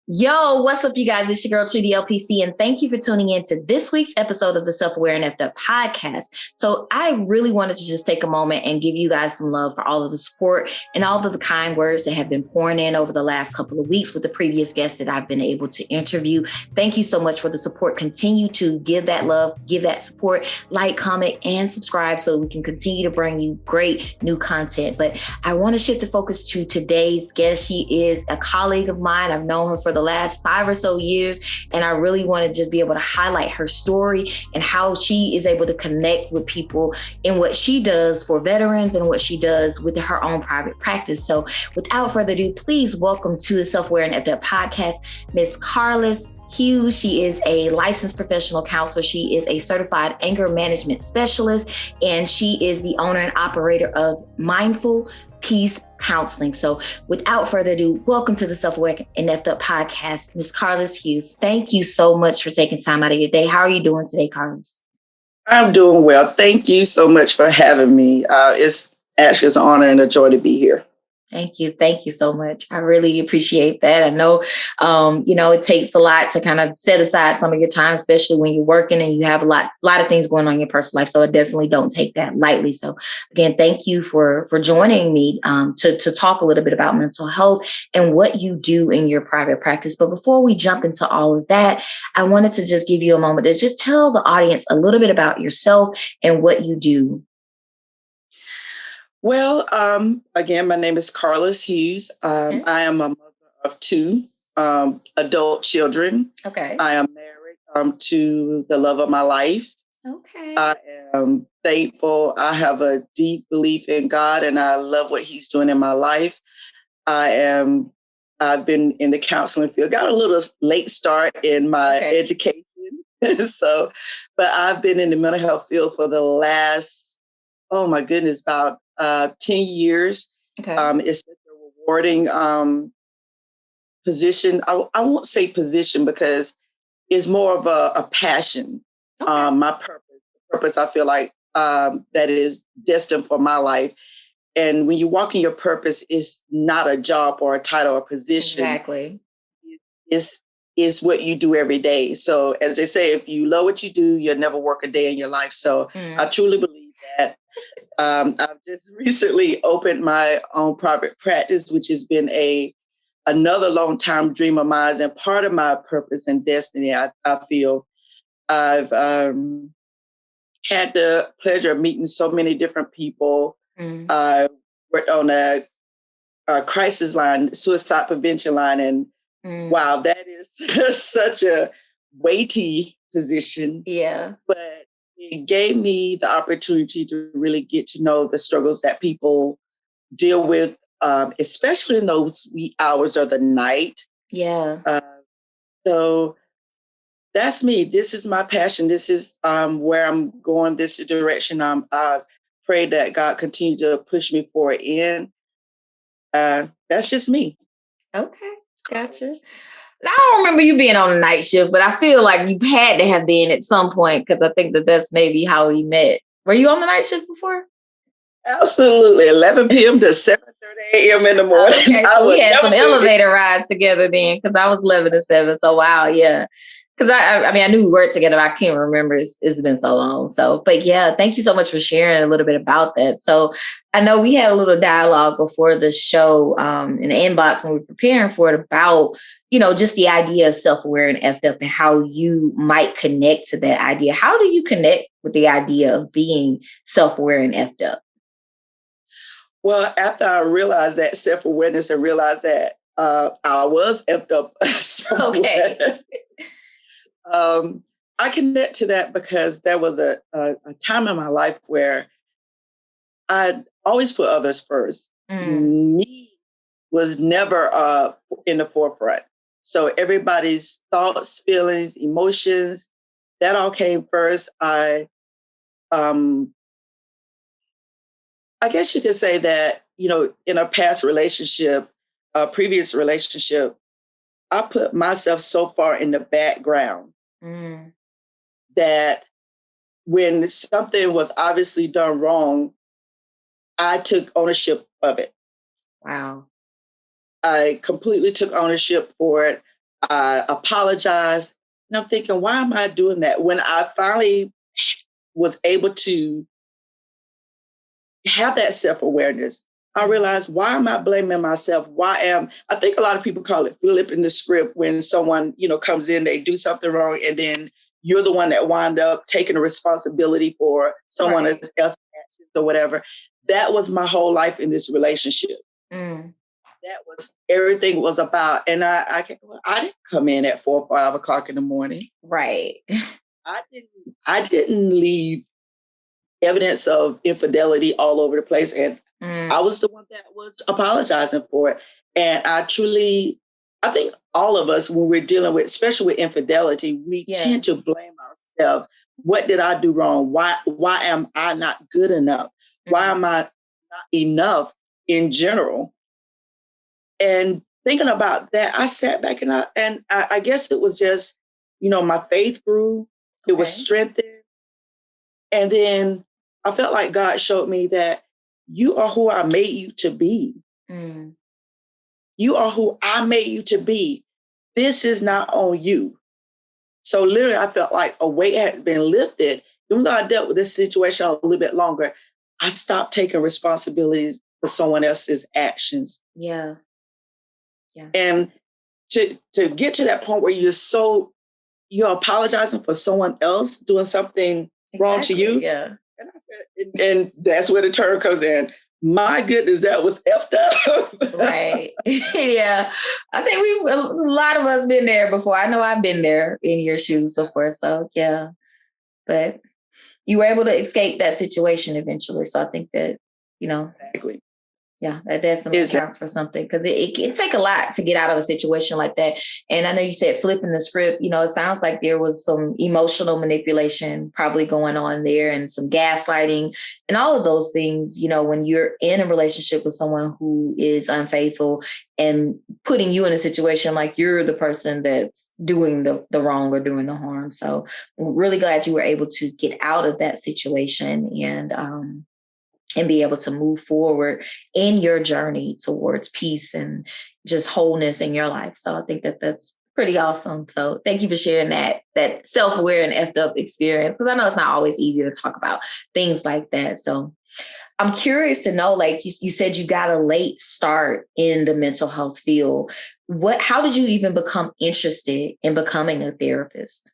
Yo, what's up, you guys? It's your girl, Tree the LPC, and thank you for tuning in to this week's episode of the Self-Aware and Effed Up podcast. So I really wanted to just take a moment and give you guys some love for all of the support and all of the kind words that have been pouring in over the last couple of weeks with the previous guests that I've been able to interview. Thank you so much for the support. Continue to give that love, give that support, like, comment, and subscribe so we can continue to bring you great new content. But I want to shift the focus to today's guest. She is a colleague of mine. I've known her for the last 5 or so years, and I really want to just be able to highlight her story and how she is able to connect with people in what she does for veterans and what she does with her own private practice. So without further ado, please welcome to the Self-Aware and Effed Up podcast, Miss Carlis Hughes. She is a licensed professional counselor. She is a certified anger management specialist, and she is the owner and operator of Mindful Peace Counseling. So without further ado, welcome to the Self-Aware and Effed Up podcast, Ms. Carlis Hughes. Thank you so much for taking time out of your day. How are you doing today, Carlis? I'm doing well. Thank you so much for having me. It's actually an honor and a joy to be here. Thank you. Thank you so much. I really appreciate that. I know, it takes a lot to kind of set aside some of your time, especially when you're working and you have a lot of things going on in your personal life. So I definitely don't take that lightly. So again, thank you for joining me to talk a little bit about mental health and what you do in your private practice. But before we jump into all of that, I wanted to just give you a moment to just tell the audience a little bit about yourself and what you do. Well, again, my name is Carlis Hughes. I am a mother of 2 adult children. Okay. I am married to the love of my life. Okay. I am thankful. I have a deep belief in God, and I love what He's doing in my life. I've been in the counseling field. Got a little late start in my education, but I've been in the mental health field for the last, oh my goodness, about 10 years. Okay. It's such a rewarding position. I won't say position because it's more of a passion. Okay. My purpose, I feel like that is destined for my life. And when you walk in your purpose, it's not a job or a title or position. Exactly. It's what you do every day. So as they say, if you love what you do, you'll never work a day in your life. So I truly believe that. I've just recently opened my own private practice, which has been another long time dream of mine and part of my purpose and destiny. I feel I've had the pleasure of meeting so many different people. I worked on a crisis line, suicide prevention line, and wow, that is such a weighty position. Yeah. But it gave me the opportunity to really get to know the struggles that people deal with, especially in those wee hours of the night. Yeah. So that's me. This is my passion. This is where I'm going. This is the direction I pray that God continue to push me forward in. That's just me. Okay. Gotcha. I don't remember you being on a night shift, but I feel like you had to have been at some point because I think that's maybe how we met. Were you on the night shift before? Absolutely. 11 p.m. to 7:30 a.m. in the morning. Okay, so we had some elevator rides together then because I was 11 to 7. So wow, yeah. Because I knew we worked together. I can't remember. It's been so long. So, but yeah, thank you so much for sharing a little bit about that. So I know we had a little dialogue before the show in the inbox when we were preparing for it about, just the idea of self-aware and effed up and how you might connect to that idea. How do you connect with the idea of being self-aware and effed up? Well, after I realized that self-awareness and realized that I was effed up somewhere. Okay. I connect to that because there was a time in my life where I always put others first. Me was never in the forefront. So everybody's thoughts, feelings, emotions, that all came first. I guess you could say that, in a past relationship, a previous relationship, I put myself so far in the background that when something was obviously done wrong, I took ownership of it. Wow. I completely took ownership for it. I apologized. And I'm thinking, why am I doing that? When I finally was able to have that self-awareness, I realized, why am I blaming myself? I think a lot of people call it flipping the script when someone, comes in, they do something wrong, and then you're the one that wind up taking the responsibility for someone else's actions or whatever. That was my whole life in this relationship. That was everything was about. And I didn't come in at 4 or 5 o'clock in the morning. Right. I didn't leave evidence of infidelity all over the place. And I was the one that was apologizing for it. And I think all of us, when we're dealing with, especially with infidelity, we tend to blame ourselves. What did I do wrong? Why am I not good enough? Why am I not enough in general? And thinking about that, I sat back and I guess it was just, my faith grew. It was strengthened. And then I felt like God showed me that you are who I made you to be. You are who I made you to be. This is not on you. So literally, I felt like a weight had been lifted. Even though I dealt with this situation a little bit longer, I stopped taking responsibility for someone else's actions. Yeah. And to get to that point where you're apologizing for someone else doing something wrong to you. Yeah. And that's where the term comes in. My goodness, that was effed up. Right. Yeah. I think a lot of us been there before. I know I've been there in your shoes before. So yeah. But you were able to escape that situation eventually. So I think that, Exactly. Yeah, that definitely counts for something, because it take a lot to get out of a situation like that. And I know you said flipping the script, it sounds like there was some emotional manipulation probably going on there, and some gaslighting and all of those things, when you're in a relationship with someone who is unfaithful and putting you in a situation like you're the person that's doing the wrong or doing the harm. So I'm really glad you were able to get out of that situation and be able to move forward in your journey towards peace and just wholeness in your life. So I think that that's pretty awesome. So thank you for sharing that self-aware and effed up experience, because I know it's not always easy to talk about things like that. So I'm curious to know, like you said, you got a late start in the mental health field. How did you even become interested in becoming a therapist?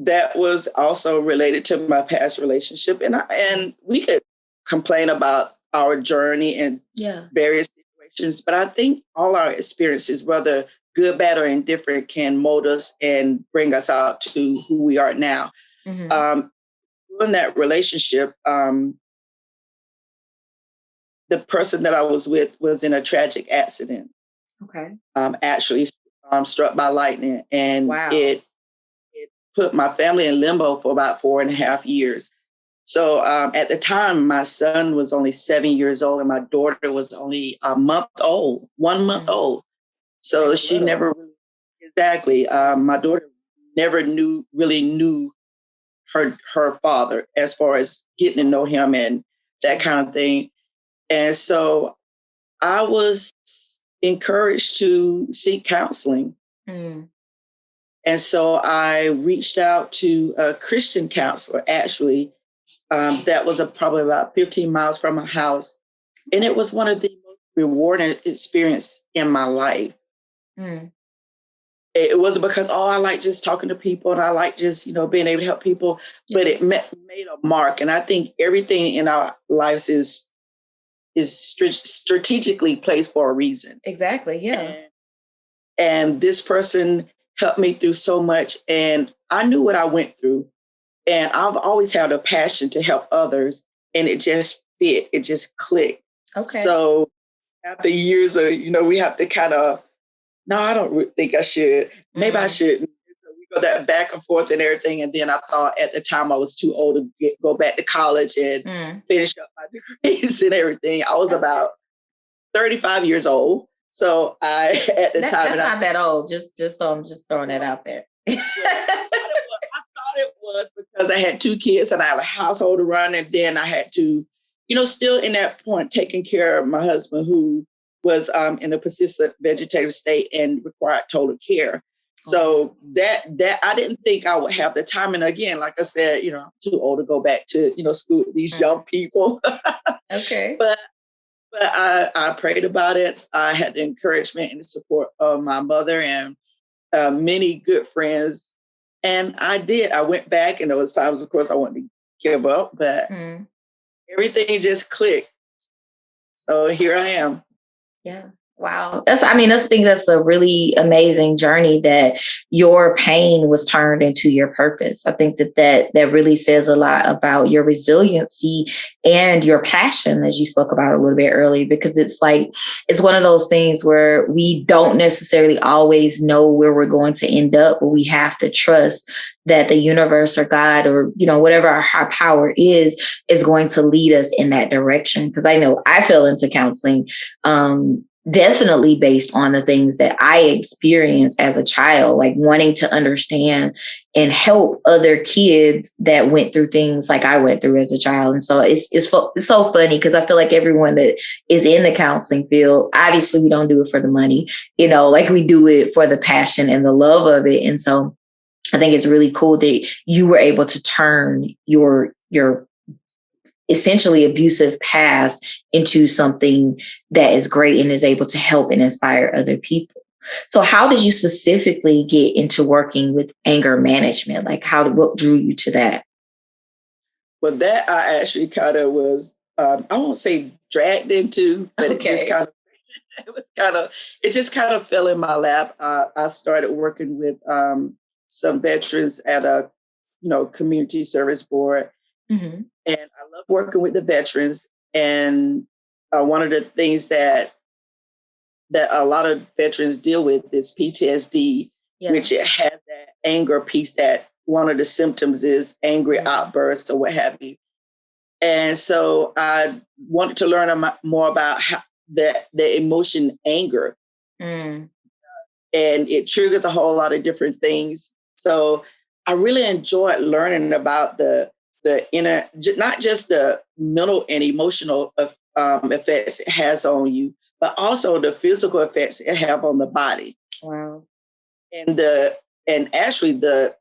That was also related to my past relationship. And we could complain about our journey in various situations, but I think all our experiences, whether good, bad, or indifferent, can mold us and bring us out to who we are now. In that relationship, the person that I was with was in a tragic accident. Okay. Actually struck by lightning, and it put my family in limbo for about 4.5 years. So at the time, my son was only 7 years old, and my daughter was only 1 month old. So she never exactly. My daughter never really knew her father, as far as getting to know him and that kind of thing. And so I was encouraged to seek counseling. And so I reached out to a Christian counselor, actually, that was probably about 15 miles from my house. And it was one of the most rewarding experiences in my life. It wasn't because, I like just talking to people and I like just, being able to help people, but it made a mark. And I think everything in our lives is strategically placed for a reason. Exactly, yeah. And this person helped me through so much. And I knew what I went through. And I've always had a passion to help others. And it just fit. It just clicked. Okay. So after years of, we have to kind of, no, I don't think I should. Maybe I shouldn't. We go that back and forth and everything. And then I thought at the time I was too old to go back to college and finish up my degrees and everything. I was about 35 years old. So at the time. That's not that old. Just so I'm just throwing that out there. I thought it was because I had 2 kids and I had a household to run. And then I had to, still in that point, taking care of my husband, who was in a persistent vegetative state and required total care. So that I didn't think I would have the time. And again, like I said, I'm too old to go back to, school with these young people. Okay. But I prayed about it. I had the encouragement and the support of my mother and many good friends. And I did. I went back, and there was times, of course, I wanted to give up, but everything just clicked. So here I am. Yeah. Wow. I think that's a really amazing journey, that your pain was turned into your purpose. I think that really says a lot about your resiliency and your passion, as you spoke about a little bit earlier, because it's one of those things where we don't necessarily always know where we're going to end up, but we have to trust that the universe or God or, whatever our high power is going to lead us in that direction. Because I know I fell into counseling, definitely based on the things that I experienced as a child, like wanting to understand and help other kids that went through things like I went through as a child. And so it's so funny, because I feel like everyone that is in the counseling field, obviously we don't do it for the money, like we do it for the passion and the love of it. And so I think it's really cool that you were able to turn your essentially abusive past into something that is great and is able to help and inspire other people. So how did you specifically get into working with anger management? Like what drew you to that? Well, that I actually kind of was, I won't say dragged into, but it just kind of fell in my lap. I started working with some veterans at a, community service board. Mm-hmm. And I love working with the veterans. And one of the things that a lot of veterans deal with is PTSD, which it has that anger piece, that one of the symptoms is angry outbursts or what have you. And so I wanted to learn more about how the emotion anger. And it triggers a whole lot of different things. So I really enjoyed learning about the inner, not just the mental and emotional effects it has on you, but also the physical effects it have on the body. Wow. And actually the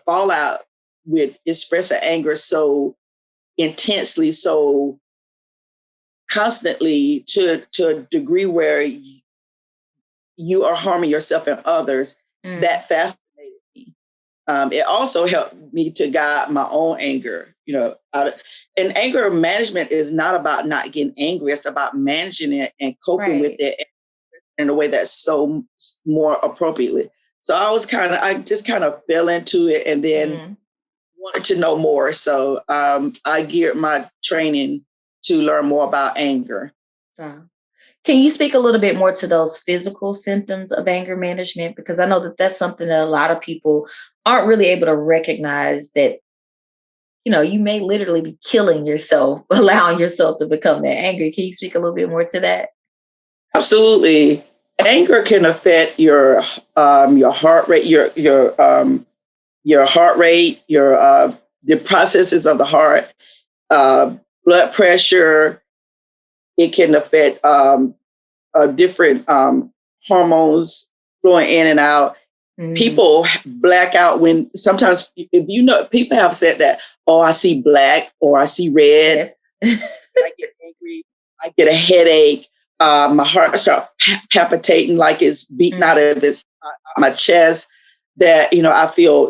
fallout with expressing anger so intensely, so constantly, to a degree where you are harming yourself and others, that fascinated me. It also helped me to guide my own anger. And anger management is not about not getting angry. It's about managing it and coping with it in a way that's so more appropriately. So I just kind of fell into it, and then wanted to know more. So I geared my training to learn more about anger. Can you speak a little bit more to those physical symptoms of anger management? Because I know that that's something that a lot of people aren't really able to recognize, that, you may literally be killing yourself, allowing yourself to become that angry. Can you speak a little bit more to that? Absolutely. Anger can affect your heart rate, your heart rate, the processes of the heart, blood pressure. It can affect different hormones flowing in and out. People black out when sometimes, if people have said that, oh, I see black or I see red. Yes. I get angry. I get a headache. My heart starts palpitating like it's beating out of my chest. That,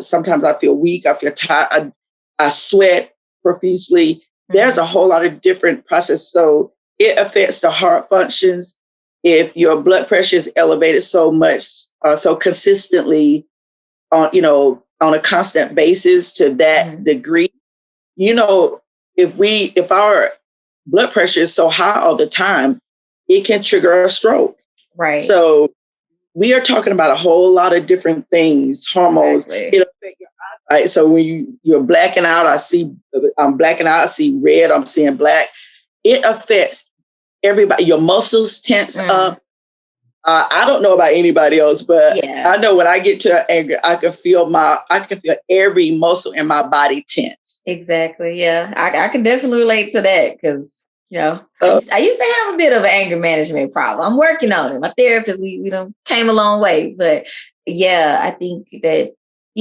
sometimes I feel weak. I feel tired. I sweat profusely. There's a whole lot of different processes. So it affects the heart functions. If your blood pressure is elevated so much, so consistently on a constant basis to that degree, if our blood pressure is so high all the time, it can trigger a stroke. Right. So we are talking about a whole lot of different things, hormones. Exactly. It affects your eyesight. So when you're blacking out, I'm blacking out, I see red, I'm seeing black. It affects everybody. Your muscles tense up. I don't know about anybody else, but I know when I get to anger, I can feel every muscle in my body tense. Exactly. Yeah. I can definitely relate to that, because Yeah. I used to have a bit of an anger management problem. I'm working on it. My therapist, we don't came a long way. But yeah, I think that,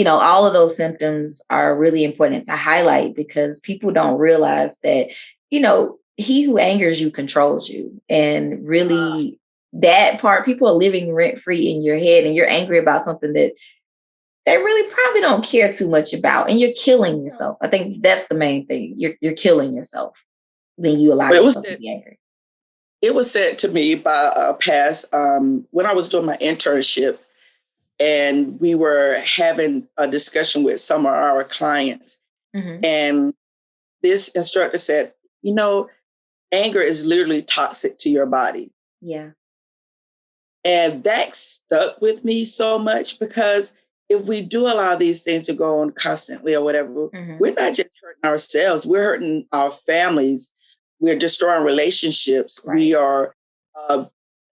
all of those symptoms are really important to highlight because people don't realize that, he who angers you controls you. And really that part, people are living rent free in your head and you're angry about something that they really probably don't care too much about. And you're killing yourself. I think that's the main thing. You're killing yourself when you allow yourself to be angry. It was said to me by a past, when I was doing my internship, and we were having a discussion with some of our clients. Mm-hmm. And this instructor said, anger is literally toxic to your body. Yeah. And that stuck with me so much because if we do allow these things to go on constantly or whatever, mm-hmm. we're not just hurting ourselves, we're hurting our families. We're destroying relationships. Right. We are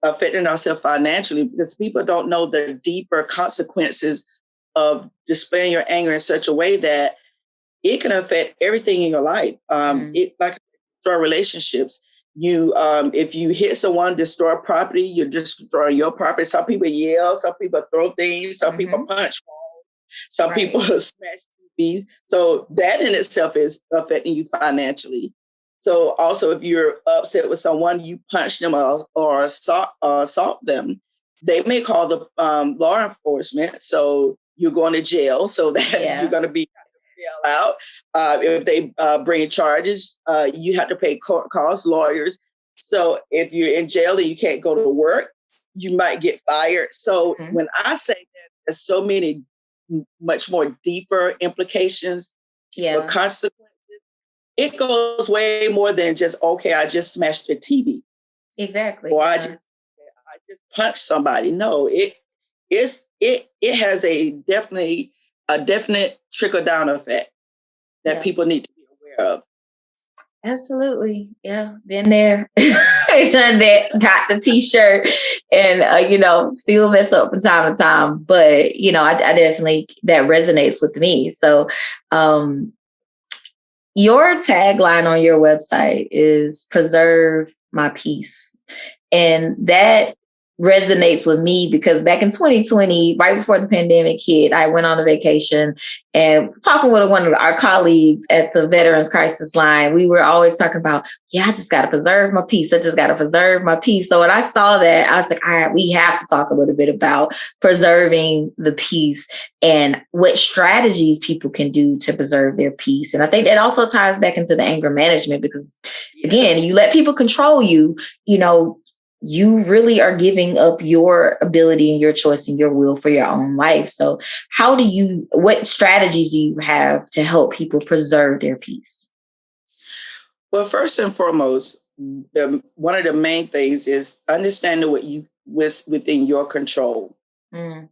affecting ourselves financially because people don't know the deeper consequences of displaying your anger in such a way that it can affect everything in your life. It like destroy relationships. You, if you hit someone, destroy property, you're destroying your property. Some people yell, some people throw things, some people punch walls, some people smash TVs. So that in itself is affecting you financially. So also, if you're upset with someone, you punch them or assault them, they may call the law enforcement. So you're going to jail. So that's you're going to be jail out. If they bring charges, you have to pay court costs, lawyers. So if you're in jail and you can't go to work, you might get fired. So when I say that, there's so many much more deeper implications or consequences. It goes way more than just, okay, I just smashed the TV. Exactly. Or I just punched somebody. No, it has a definite trickle down effect that people need to be aware of. Absolutely. Yeah. Been there. Done that, got the t-shirt and, still mess up from time to time. But, I definitely, that resonates with me. So, your tagline on your website is preserve my peace. And that resonates with me because back in 2020, right before the pandemic hit, I went on a vacation and talking with one of our colleagues at the Veterans Crisis Line, we were always talking about, I just got to preserve my peace. I just got to preserve my peace. So when I saw that, I was like, we have to talk a little bit about preserving the peace and what strategies people can do to preserve their peace. And I think that also ties back into the anger management because, again, you let people control you, you really are giving up your ability and your choice and your will for your own life. So what strategies do you have to help people preserve their peace? Well, first and foremost, one of the main things is understanding what's within your control. A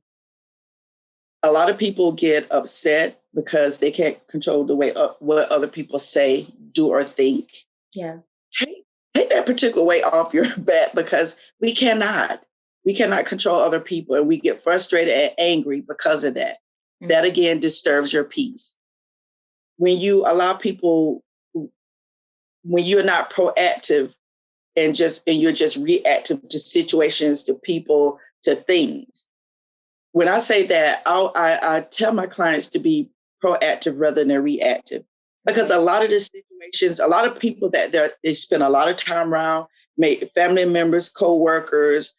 lot of people get upset because they can't control the way what other people say, do, or think. Yeah. Take that particular weight off your back because we cannot control other people, and we get frustrated and angry because of that. That again disturbs your peace. When you allow people, when you're not proactive and you're just reactive to situations, to people, to things. When I say that, I tell my clients to be proactive rather than reactive. Because a lot of the situations, a lot of people that they spend a lot of time around, family members, co-workers,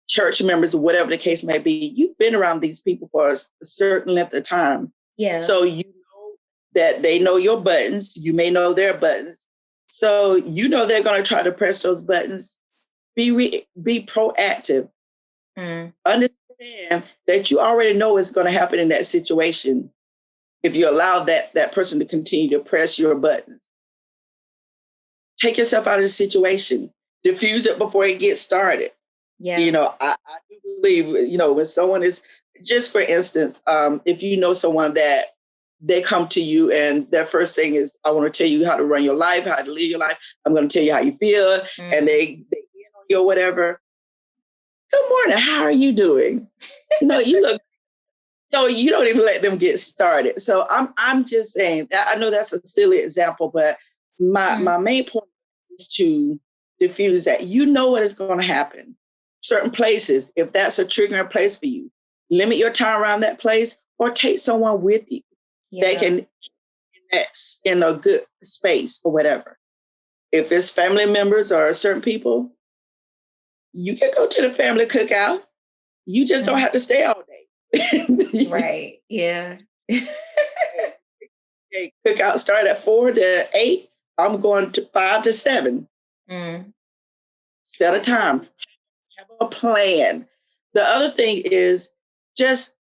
church members, whatever the case may be, you've been around these people for a certain length of time. Yeah. So you know that they know your buttons. You may know their buttons. So they're going to try to press those buttons. Be proactive. Understand that you already know what's going to happen in that situation. If you allow that person to continue to press your buttons, take yourself out of the situation, diffuse it before it gets started. Yeah. I do believe, when someone is, just for instance, if you know someone that they come to you and their first thing is, I want to tell you how to run your life, how to live your life. I'm going to tell you how you feel. And they in on you or whatever. Good morning. How are you doing? You look. So you don't even let them get started. So I'm just saying, I know that's a silly example, but my main point is to diffuse that. You know what is going to happen. Certain places, if that's a triggering place for you, limit your time around that place or take someone with you that can in a good space or whatever. If it's family members or certain people, you can go to the family cookout. You just don't have to stay all day. Right. Yeah. Okay, cookout start at 4 to 8. I'm going to 5 to 7. Set a time. Have a plan. The other thing is just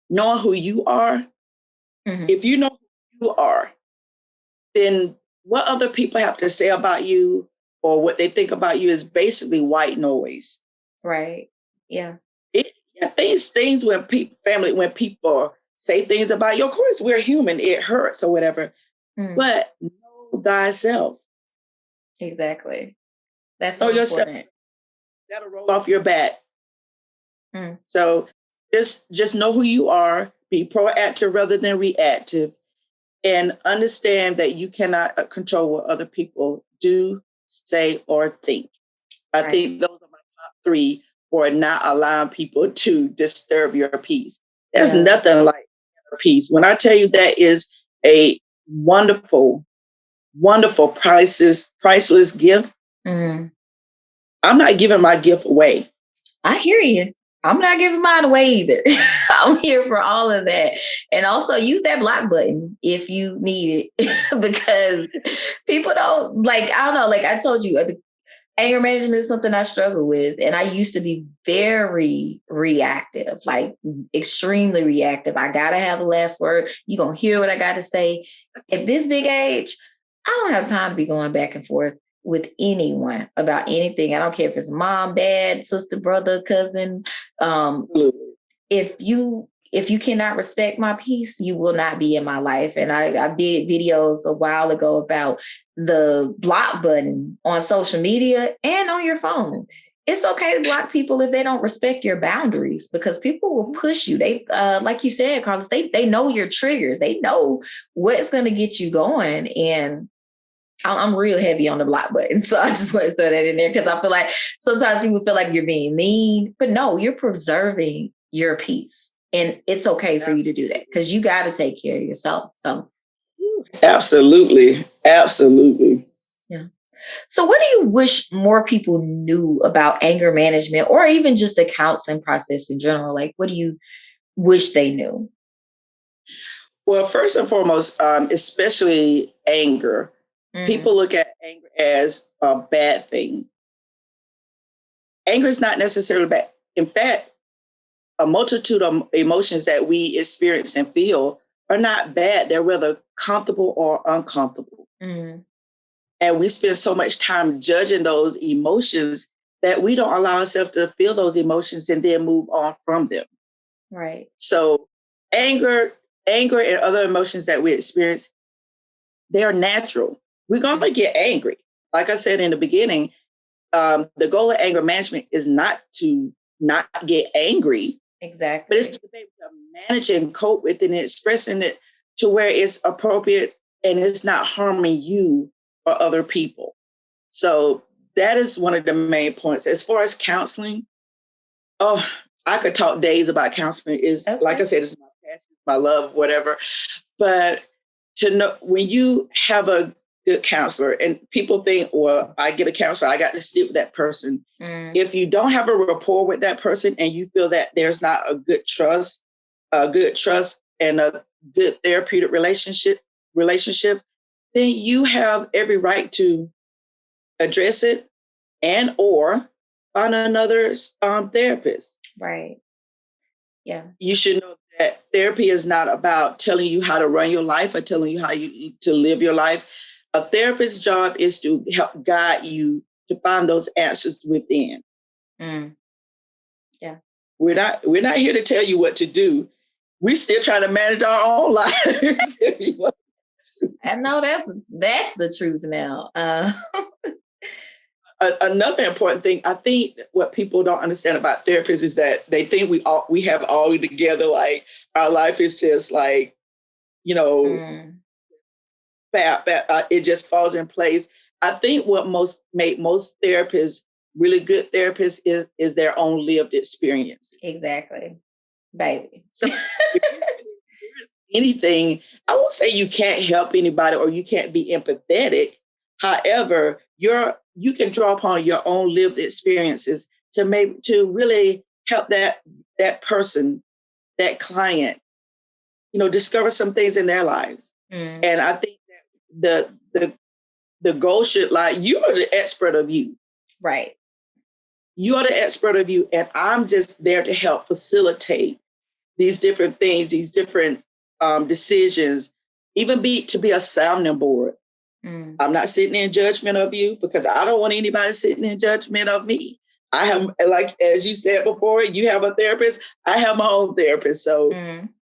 knowing who you are. If you know who you are, then what other people have to say about you or what they think about you is basically white noise. Right. Yeah. Things when people say things about you, of course we're human, it hurts or whatever, but know thyself. Exactly. That's so important. That'll roll off your back. So just know who you are, be proactive rather than reactive, and understand that you cannot control what other people do, say, or think. I think those are my top 3 for not allowing people to disturb your peace. There's nothing like peace. When I tell you that is a wonderful, wonderful, priceless gift, I'm not giving my gift away. I hear you. I'm not giving mine away either. I'm here for all of that. And also use that block button if you need it because people don't I don't know, like I told you, anger management is something I struggle with. And I used to be very reactive, like extremely reactive. I got to have the last word. You're going to hear what I got to say. At this big age, I don't have time to be going back and forth with anyone about anything. I don't care if it's mom, dad, sister, brother, cousin. If you cannot respect my peace, you will not be in my life. And I did videos a while ago about the block button on social media and on your phone. It's okay to block people if they don't respect your boundaries because people will push you. They, like you said, Carlis, they know your triggers. They know what's going to get you going. And I'm real heavy on the block button. So I just want to throw that in there because I feel like sometimes people feel like you're being mean, but no, you're preserving your peace. And it's okay for you to do that because you got to take care of yourself. So absolutely. Absolutely. Yeah. So what do you wish more people knew about anger management or even just the counseling process in general? Like, what do you wish they knew? Well, first and foremost, especially anger. People look at anger as a bad thing. Anger is not necessarily bad. In fact, a multitude of emotions that we experience and feel are not bad. They're whether comfortable or uncomfortable. And we spend so much time judging those emotions that we don't allow ourselves to feel those emotions and then move on from them. Right. So anger and other emotions that we experience, they are natural. We're going to get angry. Like I said in the beginning, the goal of anger management is not to not get angry. Exactly. But it's to be able to manage and cope with it and expressing it to where it's appropriate and it's not harming you or other people. So that is one of the main points. As far as counseling, I could talk days about counseling. Like I said, it's my passion, my love, whatever. But to know when you have a good counselor and people think, well, I get a counselor, I got to stick with that person. If you don't have a rapport with that person and you feel that there's not a good trust and a good therapeutic relationship, then you have every right to address it and or find another therapist. Right. Yeah. You should know that therapy is not about telling you how to run your life or telling you how to live your life. A therapist's job is to help guide you to find those answers within. Yeah. We're not here to tell you what to do. We're still trying to manage our own lives. I know that's the truth now. Another important thing, I think what people don't understand about therapists is that they think we have all together, like our life is just like, it just falls in place. I think what make most therapists really good therapists is their own lived experiences. Exactly. Baby. So if there's anything, I won't say you can't help anybody or you can't be empathetic. However, you can draw upon your own lived experiences to really help that person, that client, discover some things in their lives. And I think that the goal should lie, you are the expert of you. Right. You are the expert of you. And I'm just there to help facilitate these different things, these different decisions, even to be a sounding board. I'm not sitting in judgment of you because I don't want anybody sitting in judgment of me. I have, like, as you said before, you have a therapist. I have my own therapist. So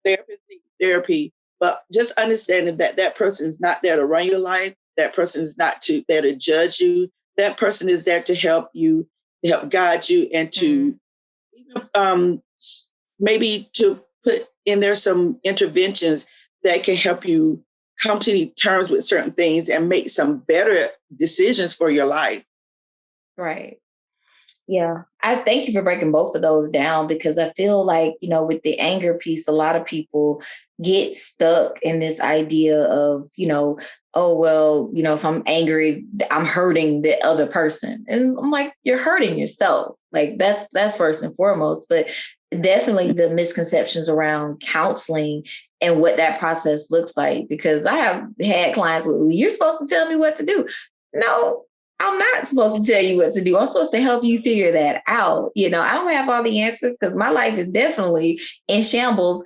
therapist needs therapy, but just understanding that person is not there to run your life. That person is not there to judge you. That person is there to help you, to help guide you, and to maybe to put in there some interventions that can help you come to terms with certain things and make some better decisions for your life. Right. Yeah. I thank you for breaking both of those down, because I feel like, with the anger piece, a lot of people get stuck in this idea of, oh, well, if I'm angry, I'm hurting the other person. And I'm like, you're hurting yourself. Like that's first and foremost. But definitely the misconceptions around counseling and what that process looks like, because I have had clients with, you're supposed to tell me what to do. No, I'm not supposed to tell you what to do. I'm supposed to help you figure that out. I don't have all the answers because my life is definitely in shambles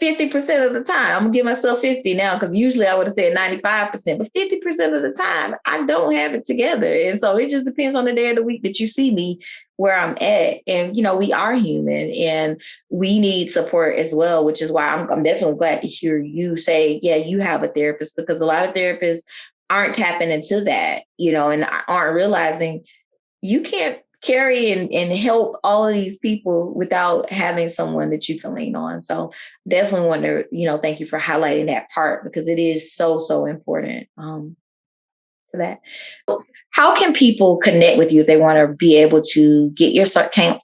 50% of the time. I'm going to give myself 50 now, because usually I would have said 95%, but 50% of the time I don't have it together. And so it just depends on the day of the week that you see me where I'm at. And, we are human and we need support as well, which is why I'm definitely glad to hear you say, yeah, you have a therapist, because a lot of therapists aren't tapping into that, and aren't realizing you can't carry and help all of these people without having someone that you can lean on. So definitely want to, thank you for highlighting that part, because it is so, so important for that. How can people connect with you if they want to be able to get your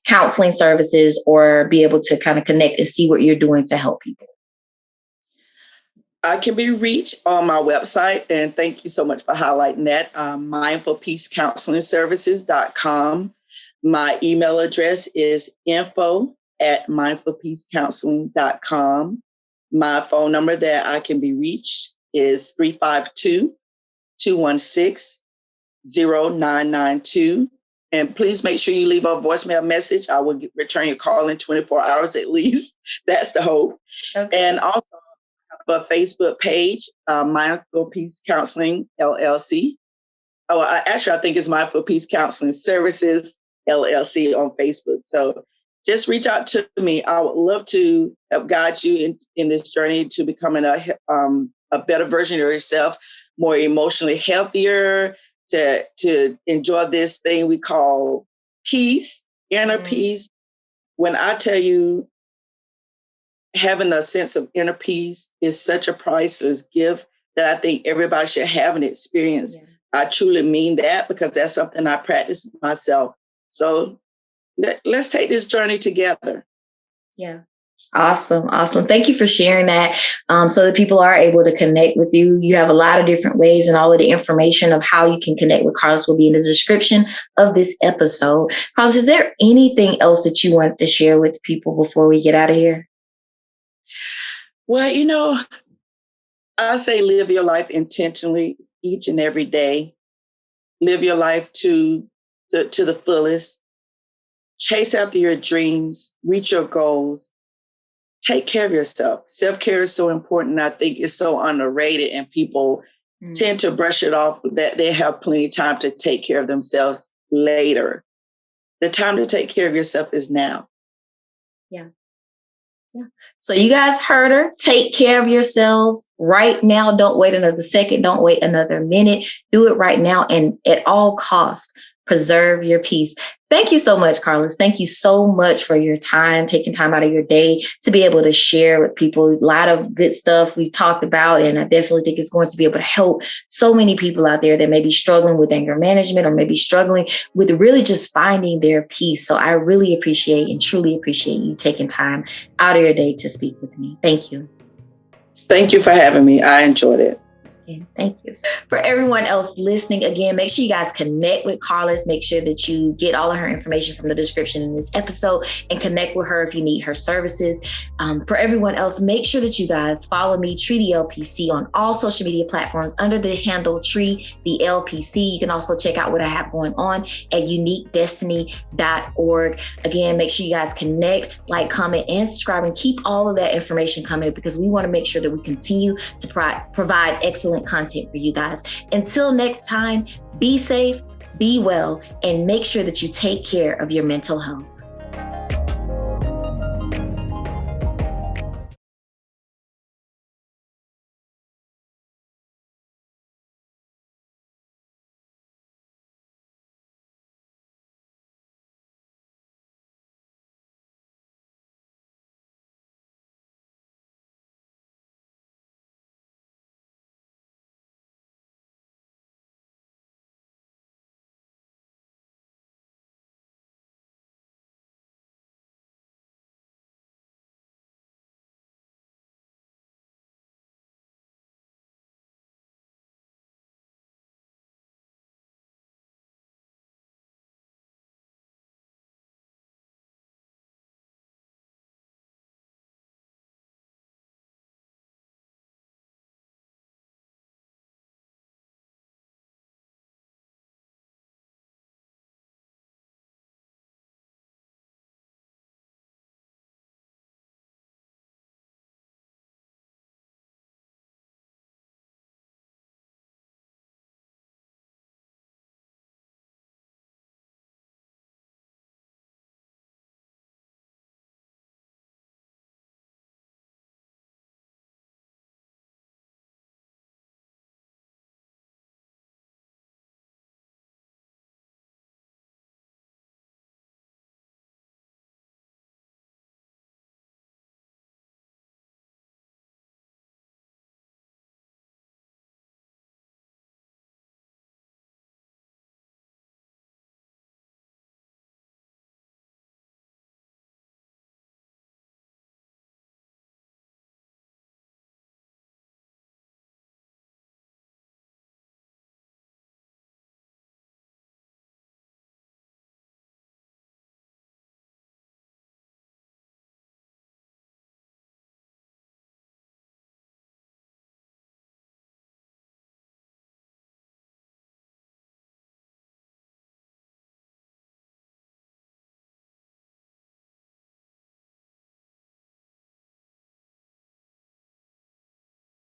counseling services or be able to kind of connect and see what you're doing to help people? I can be reached on my website, and thank you so much for highlighting that, mindfulpeacecounselingservices.com. My email address is info@mindfulpeacecounseling.com. My phone number that I can be reached is 352-216-0992. And please make sure you leave a voicemail message. I will return your call in 24 hours at least. That's the hope. Okay. And also, a Facebook page, Mindful Peace Counseling LLC. Oh, actually, I think it's Mindful Peace Counseling Services LLC on Facebook. So just reach out to me. I would love to help guide you in this journey to becoming a better version of yourself, more emotionally healthier, to enjoy this thing we call peace, inner peace. When I tell you, having a sense of inner peace is such a priceless gift that I think everybody should have an experience. Yeah. I truly mean that, because that's something I practice myself. So let's take this journey together. Yeah. Awesome. Thank you for sharing that, so that people are able to connect with you. You have a lot of different ways, and all of the information of how you can connect with Carlis will be in the description of this episode. Carlis, is there anything else that you want to share with people before we get out of here? Well, I say live your life intentionally each and every day. Live your life to the fullest. Chase after your dreams. Reach your goals. Take care of yourself. Self-care is so important. I think it's so underrated, and people tend to brush it off that they have plenty of time to take care of themselves later. The time to take care of yourself is now. Yeah. So you guys heard her. Take care of yourselves right now. Don't wait another second. Don't wait another minute. Do it right now. And at all costs, preserve your peace. Thank you so much, Carlis. Thank you so much for your time, taking time out of your day to be able to share with people a lot of good stuff we talked about. And I definitely think it's going to be able to help so many people out there that may be struggling with anger management or maybe struggling with really just finding their peace. So I really appreciate and truly appreciate you taking time out of your day to speak with me. Thank you. Thank you for having me. I enjoyed it. Thank you. For everyone else listening, again, make sure you guys connect with Carlis. Make sure that you get all of her information from the description in this episode and connect with her if you need her services. For everyone else, make sure that you guys follow me, Tree the LPC, on all social media platforms under the handle Tree the LPC. You can also check out what I have going on at uniquedestiny.org. Again, make sure you guys connect, like, comment, and subscribe, and keep all of that information coming because we want to make sure that we continue to provide excellent content for you guys. Until next time, be safe, be well, and make sure that you take care of your mental health.